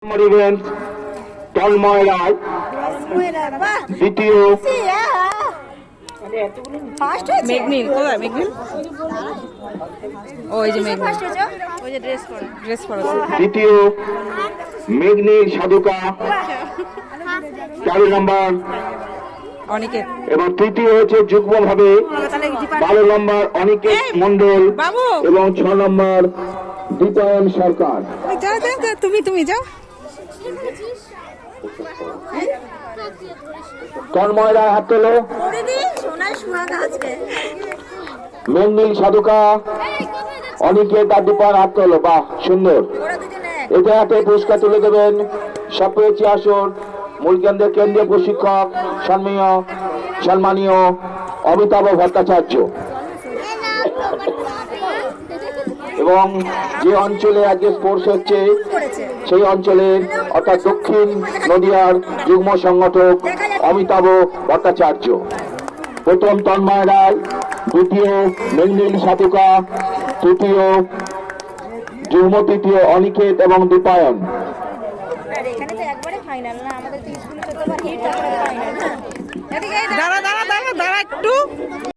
Event Tanmoy রায় দ্বিতীয়, মেঘনীল কোথায়? মেঘনীল ওই যে মেঘনীল ড্রেস পরা দ্বিতীয় মেঘনীল সাধুকা 4 নম্বর, অনিকেত এবং তৃতীয় হচ্ছে যুগ্মভাবে 12 নম্বর অনিকেত মন্ডল বাবু এবং 6 নম্বর দীপায়ন সরকার। যাও যাও যাও, তুমি যাও। তন্ময় রায় হাত তোলো। মেঘনীল সাধুকা অনিকেত আর দীপায়ন হাত তোলো। বাহ, সুন্দর। এতে হাতে পুরস্কার তুলে দেবেন সপ্রেচি আসর মূল কেন্দ্রের কেন্দ্রীয় প্রশিক্ষক সম্মানীয় অমিতাভ ভট্টাচার্য। এবং যে অঞ্চলে আজকে স্পোর্টস হচ্ছে সেই অঞ্চলের অর্থাৎ দক্ষিণ নদিয়ার যুগ্ম সংগঠক অমিতাভ ভট্টাচার্য। প্রথম তন্ময় রায়, দ্বিতীয় মেঘনীল সাধুকা, তৃতীয় যুগ্ম তৃতীয় অনিকেত এবং দীপায়ন। দাঁড়া একটু